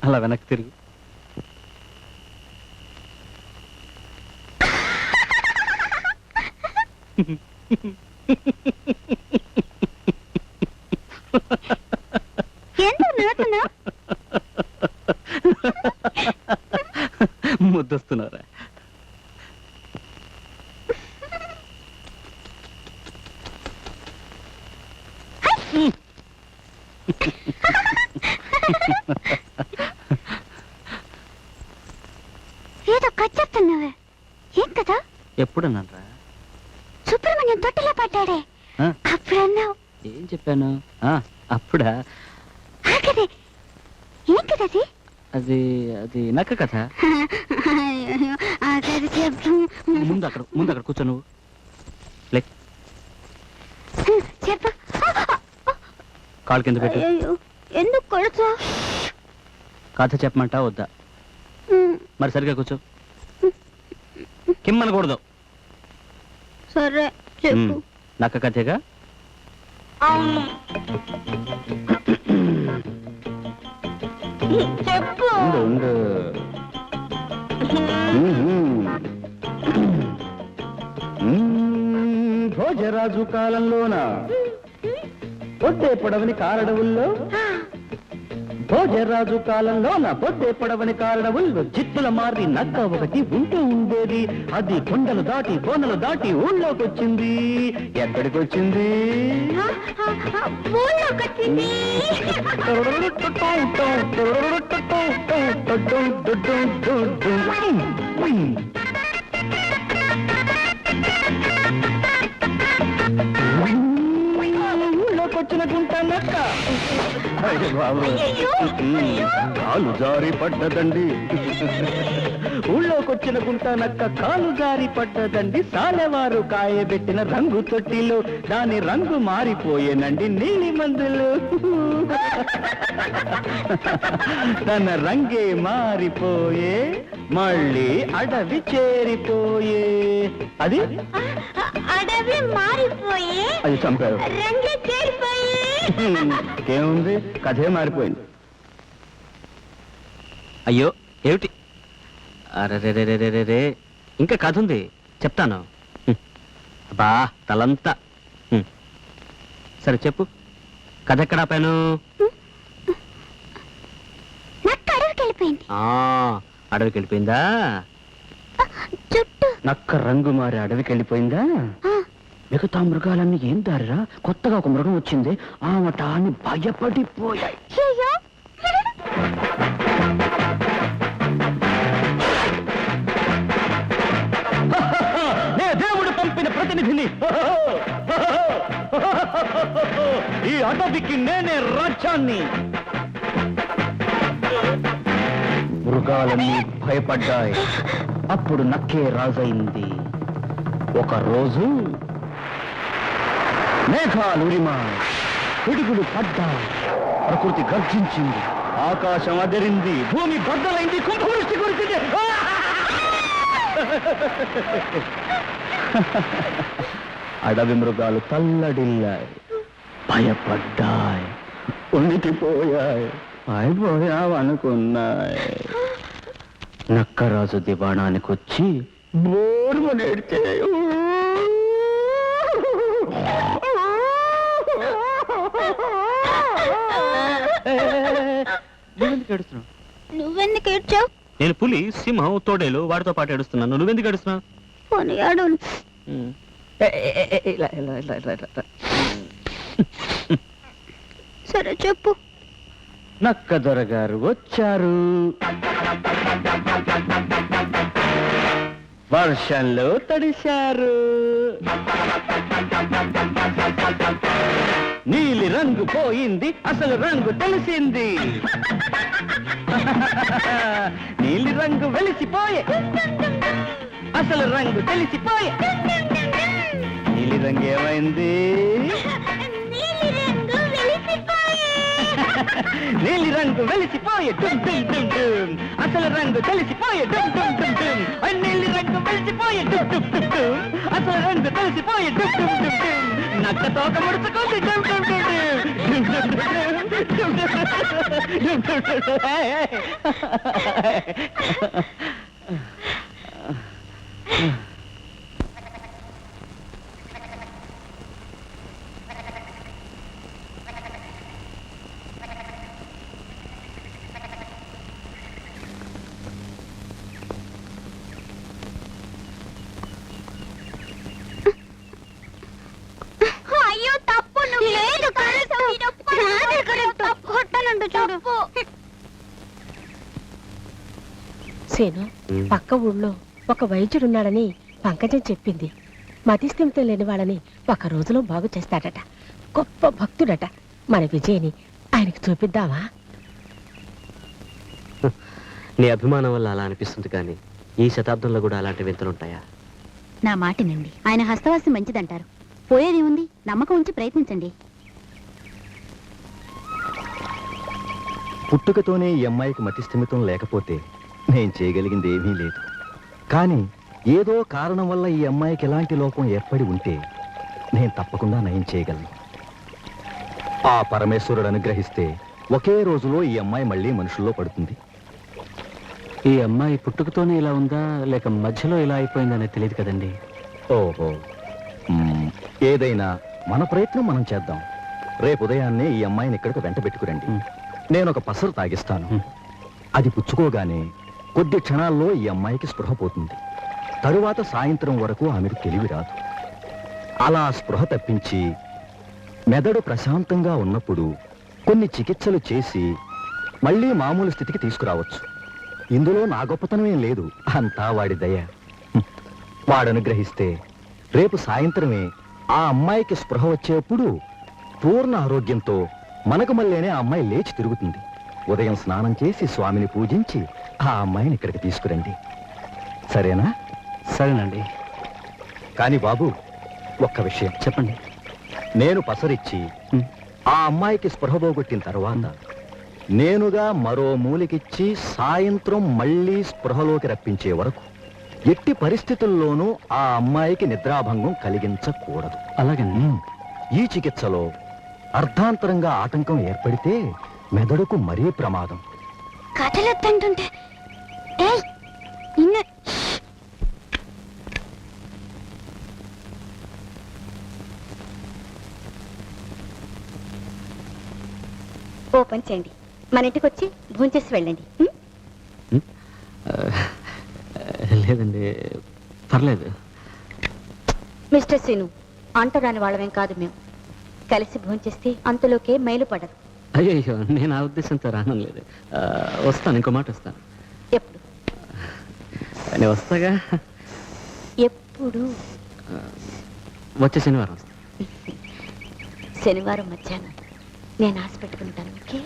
అలా వెనక్కి తిరుగు. ముద్దొస్తున్నారా? ఏదో కచ్చెప్తున్నావే, ఏం కదా? ఎప్పుడన్నారా? సుబ్రహ్మణ్యం తొట్టిలో పడ్డాడే అప్పుడన్నావు. ఏం చెప్పాను? అప్పుడా? ఆగదే, ఏం కదది? అది అది నక్క కథ. చెప్పు. ముందు అక్కడ కూర్చో. నువ్వు చెప్పు. కాలు కింద పెట్టు. ఎందుకు కొడుచా? కథ చెప్పమంటా వద్దా? మరి సరిగా కూర్చో. కిమ్మనకూడదు. సరే చెప్పు. నక్క కథేగా? చెప్పు. భోజరాజు కాలంలోన పొద్దే పొడవని కారడవుల్లో, భోజరాజు కాలంలోన పొద్దే పొడవని కారడవుల్లో జిత్తుల మారి నక్క ఒకటి ఉంటూ ఉండేది. అది కొండలు దాటి కోనలు దాటి ఊళ్ళోకొచ్చింది. ఎక్కడికి వచ్చింది? ఊళ్ళోకొచ్చిన గుంట నక్క కాలు జారి పడ్డదండి. ఊళ్ళోకొచ్చిన గుంట నక్క కాలు జారి పడ్డదండి. సాలెవారు కాయబెట్టిన రంగు తొట్టిలో దాని రంగు మారిపోయేనండి. నీలి మందులు తన రంగే మారిపోయే, మళ్ళీ అడవి చేరిపోయే. అది అడవి మారిపోయే, అది చంపారు. రంగే చేరిపోయే. ఏముంది, కథే మారిపోయింది. అయ్యో ఏమిటి? అరే ఇంకా కథ ఉంది, చెప్తాను. బా తలంతా. సరే చెప్పు, కథ ఎక్కడ ఆపాను? అడవికి వెళ్ళిపోయిందా? నక్క రంగు మారి అడవికి వెళ్ళిపోయిందా? మిగతా మృగాలన్నీ ఏం దారిరా? కొత్తగా ఒక మృగం వచ్చింది, ఆ మటాన్ని భయపడిపోయాయి. నే దేవుడు పంపిన ప్రతినిధిని. ఈ అడవికి నేనే రాజ్యాన్ని. మృగాలన్నీ భయపడ్డాయి. అప్పుడు నక్కే రాజైంది. ఒక రోజు మేఘాలు ఉరిమాయి, పిడుగులు పడ్డాయి, ప్రకృతి గర్జించింది, ఆకాశం అదిరింది, భూమి బద్దలైంది, కుంభవృష్టి కురిసింది. అడవి మృగాలు తల్లడిల్లాయి, భయపడ్డాయి, ఉనికిపోయాయి, అయిపోయావనుకున్నాయి. నక్కరాజు దివాణానికి వచ్చి బోర్ము నేడితే నువ్వెందుకు ఏడ్చావు? నేను పులి, సింహం, తోడేలు వాటితో పాటు ఏడుస్తున్నాను. నువ్వెందుకు ఏడుస్తున్నావు? సరే చెప్పు. నక్క దొరగారు వచ్చారు. వర్షంలో తడిశారు. నీలి రంగు పోయింది, అసలు రంగు తెలిసింది. నీలి రంగు వెలిసిపోయే, అసలు రంగు తెలిసిపోయే. నీలి రంగు ఏమైంది? నీలి రంగు వెలిసిపోయే డుమ్ డుమ్ డుమ్ డుమ్, అసలు రంగు తెలిసిపోయే డుమ్ డుమ్ డుమ్ డుమ్, నీలి రంగు వెలిసిపోయే డుమ్ డుమ్ డుమ్ డుమ్, అసలు రంగు తెలిసిపోయే డుమ్ డుమ్ డుమ్ డుమ్, నక్క తోక ముడుచుకుంది డుమ్ డుమ్ డుమ్ డుమ్, డుమ్ డుమ్ డుమ్ డుమ్, డుమ్ డుమ్ డుమ్ డుమ్. అయ్యో తప్పు లేదు కొట్టాలంట చూడు. సేను పక్క ఊళ్ళో ఒక వైద్యుడున్నాడని పంకజం చెప్పింది. మతిస్థిమితం లేని వాళ్ళని ఒక రోజులో బాగు చేస్తాడట. గొప్ప భక్తుడట. మన విజయని ఆయనకి చూపిద్దామా? నీ అభిమానం వల్ల అలా అనిపిస్తుంది, కానీ ఈ శతాబ్దంలో కూడా అలాంటి వింతలుంటాయా? నా మాటినండి. ఆయన హస్తవాసి మంచిదంటారు. పోయేది ఉంది, నమ్మకం ఉంచి ప్రయత్నించండి. పుట్టుకతోనే ఈ అమ్మాయికి మతిస్థిమితం లేకపోతే నేను చేయగలిగింది ఏమీ లేదు. కానీ ఏదో కారణం వల్ల ఈ అమ్మాయికి ఎలాంటి లోపం ఏర్పడి ఉంటే నేను తప్పకుండా నయం చేయగలను. ఆ పరమేశ్వరుడు అనుగ్రహిస్తే ఒకే రోజులో ఈ అమ్మాయి మళ్ళీ మనుషుల్లో పడుతుంది. ఈ అమ్మాయి పుట్టుకతోనే ఇలా ఉందా, లేక మధ్యలో ఇలా అయిపోయిందనే తెలియదు కదండి. ఓహో, ఏదైనా మన ప్రయత్నం మనం చేద్దాం. రేపు ఉదయాన్నే ఈ అమ్మాయిని ఇక్కడికి వెంట పెట్టుకురండి. నేను ఒక పసరు తాగిస్తాను. అది పుచ్చుకోగానే కొద్ది క్షణాల్లో ఈ అమ్మాయికి స్పృహ పోతుంది. తరువాత సాయంత్రం వరకు ఆమెకు తెలివి రాదు. అలా స్పృహ తప్పించి మెదడు ప్రశాంతంగా ఉన్నప్పుడు కొన్ని చికిత్సలు చేసి మళ్ళీ మామూలు స్థితికి తీసుకురావచ్చు. ఇందులో నా గొప్పతనం ఏం లేదు, అంతా వాడి దయ. వాడనుగ్రహిస్తే రేపు సాయంత్రమే ఆ అమ్మాయికి స్పృహ వచ్చేప్పుడు పూర్ణ ఆరోగ్యంతో మనకు మళ్ళీనే ఆ అమ్మాయి లేచి తిరుగుతుంది. ఉదయం స్నానం చేసి స్వామిని పూజించి ఆ అమ్మాయిని ఇక్కడికి తీసుకురండి. సరేనా? సరేనండి. కానీ బాబు, ఒక్క విషయం చెప్పండి. నేను పసరిచ్చి ఆ అమ్మాయికి స్పృహ పోగొట్టిన తర్వాత నేనుగా మరో మూలికిచ్చి సాయంత్రం మళ్ళీ స్పృహలోకి రప్పించే వరకు ఎట్టి పరిస్థితుల్లోనూ ఆ అమ్మాయికి నిద్రాభంగం కలిగించకూడదు. అలాగే. ఈ చికిత్సలో అర్ధాంతరంగా ఆటంకం ఏర్పడితే మెదడుకు మరీ ప్రమాదం. కథలొద్దంటుంటే ఓపెన్ చేయండి. మన ఇంటికి వచ్చి భోంచేసి వెళ్ళండి. లేదండి, పర్లేదు. మిస్టర్ సీను, అంటరాని వాళ్ళమేం కాదు మేము. కలిసి భోంచేస్తే అంతలోకే మైలు పడదు. అయ్యో, నేను ఆ ఉద్దేశంతో రాను లేదు. వస్తాను, ఇంకో మాట వస్తాను. ఎప్పుడు? నేను వస్తాగా. ఎప్పుడు? వచ్చే శనివారం వస్తా. శనివారం మధ్యాహ్నం నేను ఆశ పెట్టుకుంటాను. ఓకే?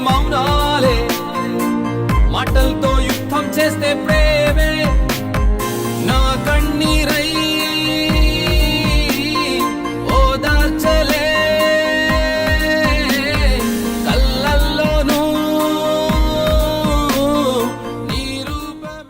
మౌనాలే మాటలతో యుద్ధం చేస్తే ప్రేమ